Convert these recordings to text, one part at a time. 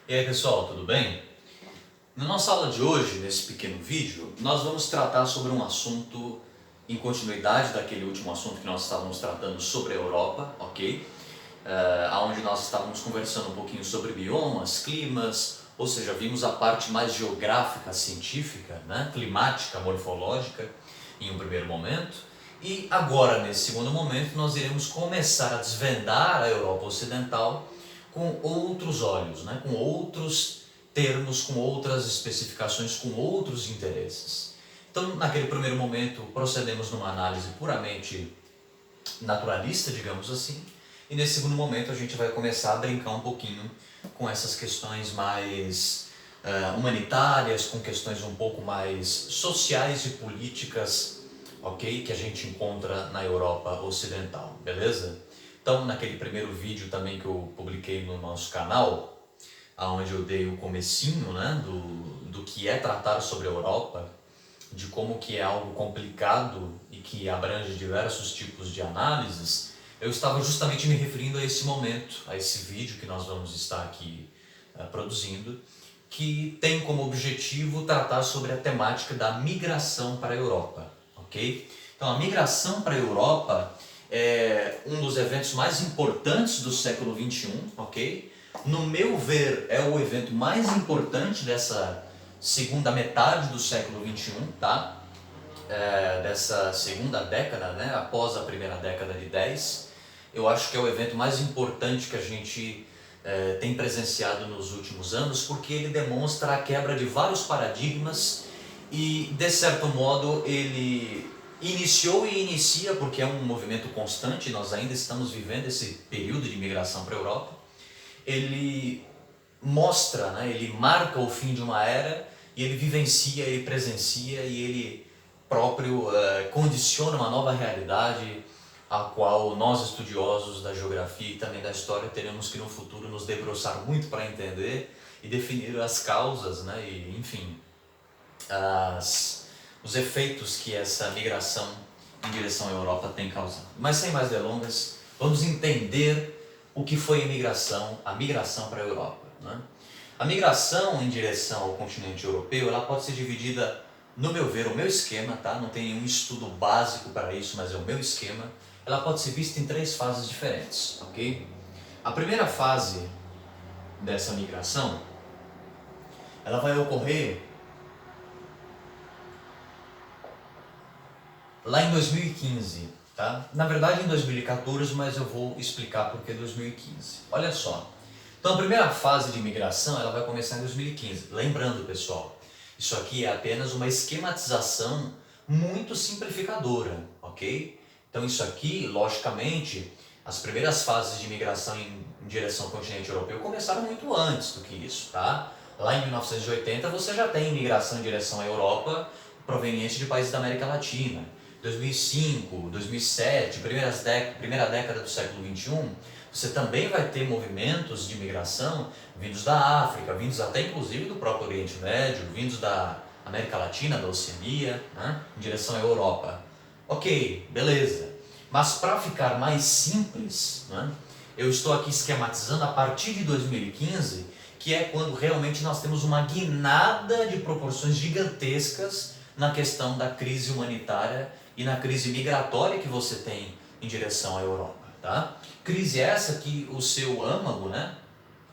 E aí pessoal, tudo bem? Na nossa aula de hoje, nesse pequeno vídeo, nós vamos tratar sobre um assunto em continuidade daquele último assunto que nós estávamos tratando sobre a Europa, ok? Onde nós estávamos conversando um pouquinho sobre biomas, climas, ou seja, vimos a parte mais geográfica, científica, né? Climática, morfológica, em um primeiro momento. E agora, nesse segundo momento, nós iremos começar a desvendar a Europa Ocidental com outros olhos, né? Com outros termos, com outras especificações, com outros interesses. Então, naquele primeiro momento, procedemos numa análise puramente naturalista, digamos assim, e nesse segundo momento a gente vai começar a brincar um pouquinho com essas questões mais humanitárias, com questões um pouco mais sociais e políticas, ok? Que a gente encontra na Europa Ocidental, beleza? Então, naquele primeiro vídeo também que eu publiquei no nosso canal, onde eu dei o comecinho, né, do que é tratar sobre a Europa, de como que é algo complicado e que abrange diversos tipos de análises, eu estava justamente me referindo a esse momento, a esse vídeo que nós vamos estar aqui produzindo, que tem como objetivo tratar sobre a temática da migração para a Europa, ok? Então a migração para a Europa é um dos eventos mais importantes do século XXI, ok? No meu ver, é o evento mais importante dessa segunda metade do século XXI, tá? Dessa segunda década, né? Após a primeira década de 10. Eu acho que é o evento mais importante que a gente tem presenciado nos últimos anos, porque ele demonstra a quebra de vários paradigmas e, de certo modo, ele iniciou e inicia, porque é um movimento constante, nós ainda estamos vivendo esse período de migração para a Europa. Ele mostra, né, ele marca o fim de uma era e ele vivencia, ele presencia e ele próprio condiciona uma nova realidade a qual nós estudiosos da geografia e também da história teremos que no futuro nos debruçar muito para entender e definir as causas, né, e enfim, os efeitos que essa migração em direção à Europa tem causado. Mas sem mais delongas, vamos entender o que foi a migração para a Europa, né? A migração em direção ao continente europeu, ela pode ser dividida, no meu ver, o meu esquema, tá? Não tem nenhum estudo básico para isso, mas é o meu esquema. Ela pode ser vista em 3 fases diferentes, ok? A primeira fase dessa migração, ela vai ocorrer lá em 2015, tá? Na verdade em 2014, mas eu vou explicar por que 2015. Olha só. Então a primeira fase de migração, ela vai começar em 2015. Lembrando, pessoal, isso aqui é apenas uma esquematização muito simplificadora, ok? Então isso aqui, logicamente, as primeiras fases de migração em direção ao continente europeu começaram muito antes do que isso, tá? Lá em 1980 você já tem migração em direção à Europa proveniente de países da América Latina. 2005, 2007, primeira década do século XXI, você também vai ter movimentos de migração vindos da África, vindos até inclusive do próprio Oriente Médio, vindos da América Latina, da Oceania, né, em direção à Europa. Ok, beleza. Mas para ficar mais simples, né, eu estou aqui esquematizando a partir de 2015, que é quando realmente nós temos uma guinada de proporções gigantescas na questão da crise humanitária e na crise migratória que você tem em direção à Europa, tá? Crise essa que o seu âmago, né,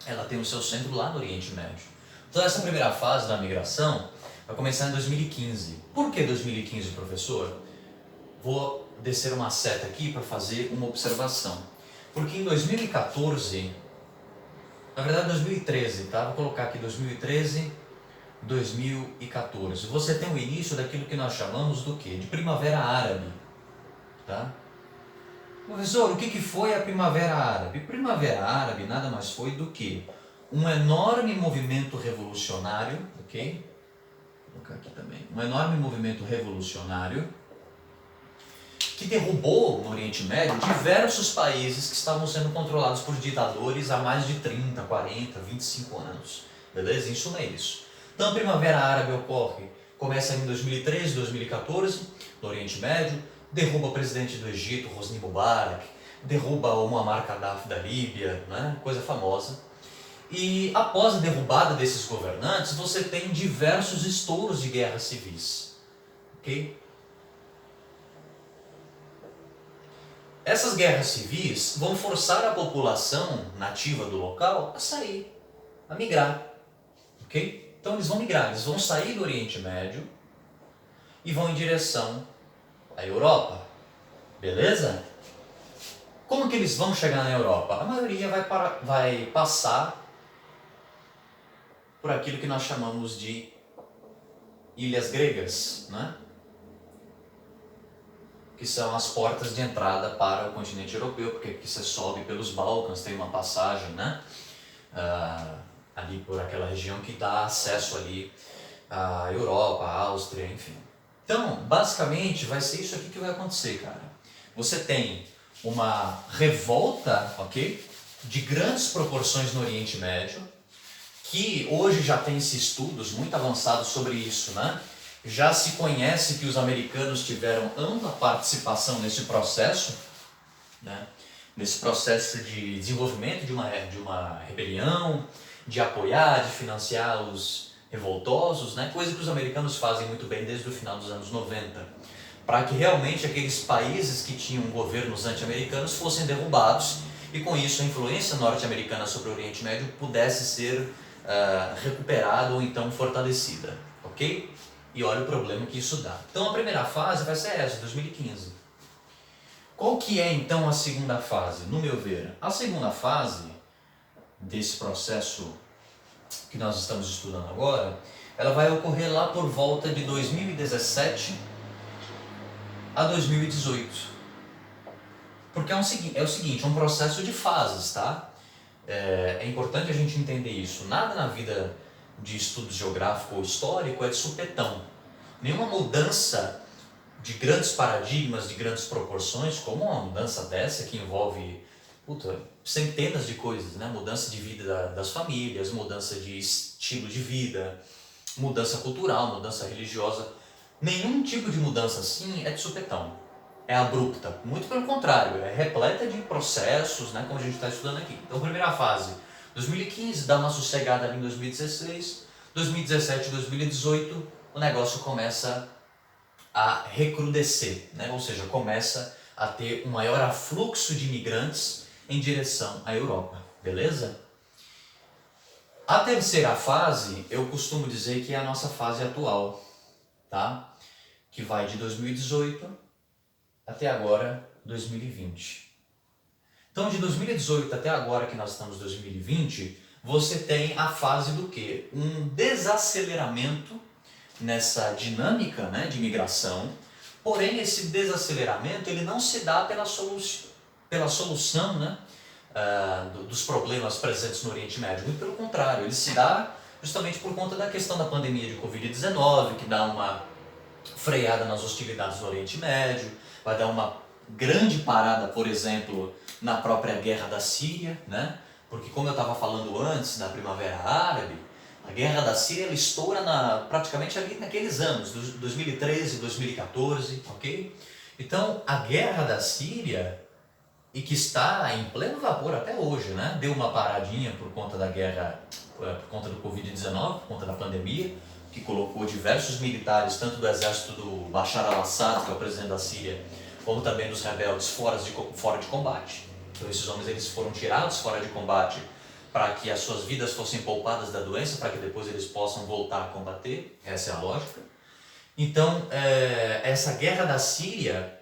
ela tem o seu centro lá no Oriente Médio. Então essa primeira fase da migração vai começar em 2015. Por que 2015, professor? Vou descer uma seta aqui para fazer uma observação. Porque em 2014, na verdade 2013, tá? Vou colocar aqui 2013, 2014. Você tem o início daquilo que nós chamamos do quê? De Primavera Árabe, tá? Professor, o que foi a Primavera Árabe? Primavera Árabe nada mais foi do que um enorme movimento revolucionário, ok? Vou colocar aqui também. Um enorme movimento revolucionário que derrubou no Oriente Médio diversos países que estavam sendo controlados por ditadores há mais de 30, 40, 25 anos. Beleza? Em suma é isso. Então a Primavera Árabe começa em 2013, 2014, no Oriente Médio, derruba o presidente do Egito, Hosni Mubarak, derruba o Muammar Gaddafi da Líbia, né? Coisa famosa. E após a derrubada desses governantes, você tem diversos estouros de guerras civis. Ok? Essas guerras civis vão forçar a população nativa do local a sair, a migrar. Ok? Então eles vão migrar, eles vão sair do Oriente Médio e vão em direção à Europa. Beleza? Como que eles vão chegar na Europa? A maioria vai passar por aquilo que nós chamamos de ilhas gregas, né? Que são as portas de entrada para o continente europeu, porque aqui você sobe pelos Balcãs, tem uma passagem, né? Ali por aquela região que dá acesso ali à Europa, à Áustria, enfim. Então, basicamente, vai ser isso aqui que vai acontecer, cara. Você tem uma revolta, ok? De grandes proporções no Oriente Médio, que hoje já tem-se estudos muito avançados sobre isso, né? Já se conhece que os americanos tiveram ampla participação nesse processo, né? Nesse processo de desenvolvimento de uma rebelião, de apoiar, de financiar os revoltosos, né? Coisa que os americanos fazem muito bem desde o final dos anos 90, para que realmente aqueles países que tinham governos anti-americanos fossem derrubados e com isso a influência norte-americana sobre o Oriente Médio pudesse ser recuperada ou então fortalecida, ok? E olha o problema que isso dá. Então a primeira fase vai ser essa, 2015. Qual que é então a segunda fase? No meu ver, a segunda fase desse processo que nós estamos estudando agora, ela vai ocorrer lá por volta de 2017 a 2018. Porque é o seguinte, é um processo de fases, tá? É importante a gente entender isso. Nada na vida de estudo geográfico ou histórico é de supetão. Nenhuma mudança de grandes paradigmas, de grandes proporções, como uma mudança dessa que envolve centenas de coisas, né? Mudança de vida das famílias, mudança de estilo de vida, mudança cultural, mudança religiosa. Nenhum tipo de mudança assim é de supetão, é abrupta. Muito pelo contrário, é repleta de processos, né? Como a gente está estudando aqui. Então, primeira fase, 2015, dá uma sossegada ali em 2016, 2017 e 2018, o negócio começa a recrudescer, né? Ou seja, começa a ter um maior afluxo de imigrantes em direção à Europa, beleza? A terceira fase, eu costumo dizer que é a nossa fase atual, tá? Que vai de 2018 até agora, 2020. Então, de 2018 até agora, que nós estamos em 2020, você tem a fase do quê? Um desaceleramento nessa dinâmica, né, de migração, porém esse desaceleramento ele não se dá pela solução, né, dos problemas presentes no Oriente Médio, muito pelo contrário, ele se dá justamente por conta da questão da pandemia de Covid-19, que dá uma freada nas hostilidades no Oriente Médio, vai dar uma grande parada, por exemplo, na própria guerra da Síria, né? Porque como eu estava falando antes da Primavera Árabe, a guerra da Síria ela estoura praticamente ali naqueles anos, 2013, 2014, ok? Então a guerra da Síria, e que está em pleno vapor até hoje, né? Deu uma paradinha por conta da guerra, por conta do Covid-19, por conta da pandemia, que colocou diversos militares, tanto do exército do Bashar al-Assad, que é o presidente da Síria, como também dos rebeldes fora de combate. Então esses homens eles foram tirados fora de combate para que as suas vidas fossem poupadas da doença, para que depois eles possam voltar a combater. Essa é a lógica. Então, essa guerra da Síria,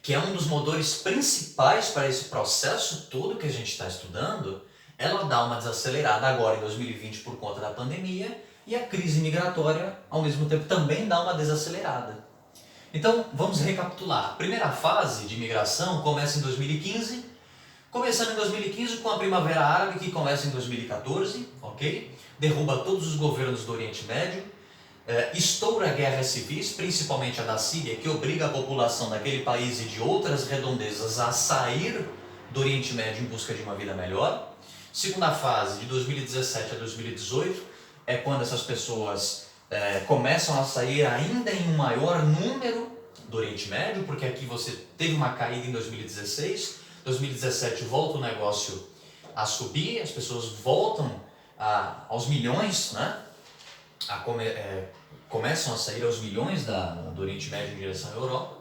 que é um dos motores principais para esse processo todo que a gente está estudando, ela dá uma desacelerada agora em 2020 por conta da pandemia, e a crise migratória, ao mesmo tempo, também dá uma desacelerada. Então, vamos recapitular. A primeira fase de migração começa em 2015, começando em 2015 com a Primavera Árabe, que começa em 2014, ok? Derruba todos os governos do Oriente Médio, estoura guerras civis, principalmente a da Síria, que obriga a população daquele país e de outras redondezas a sair do Oriente Médio em busca de uma vida melhor. Segunda fase, de 2017 a 2018, é quando essas pessoas começam a sair ainda em um maior número do Oriente Médio, porque aqui você teve uma caída em 2016, 2017 volta o negócio a subir, as pessoas voltam aos milhões, né? Começam a sair aos milhões do Oriente Médio em direção à Europa.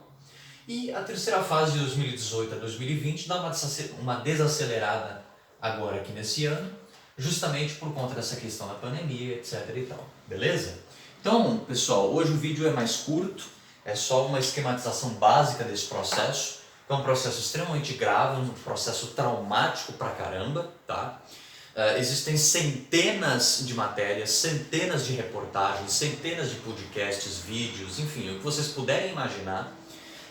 E a terceira fase de 2018 a 2020 dá uma desacelerada agora aqui nesse ano, justamente por conta dessa questão da pandemia, etc e tal, beleza? Então, pessoal, hoje o vídeo é mais curto, é só uma esquematização básica desse processo, que é um processo extremamente grave, um processo traumático pra caramba, tá? Existem centenas de matérias, centenas de reportagens, centenas de podcasts, vídeos, enfim, o que vocês puderem imaginar,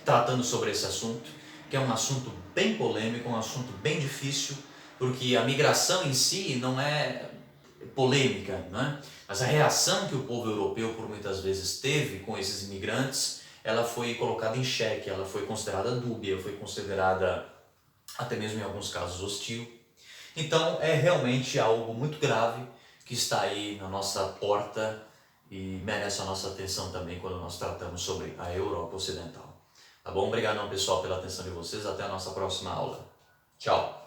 tratando sobre esse assunto, que é um assunto bem polêmico, um assunto bem difícil, porque a migração em si não é polêmica, né? Mas a reação que o povo europeu por muitas vezes teve com esses imigrantes, ela foi colocada em xeque, ela foi considerada dúbia, foi considerada até mesmo em alguns casos hostil. Então é realmente algo muito grave que está aí na nossa porta e merece a nossa atenção também quando nós tratamos sobre a Europa Ocidental. Tá bom? Obrigado, pessoal, pela atenção de vocês. Até a nossa próxima aula. Tchau!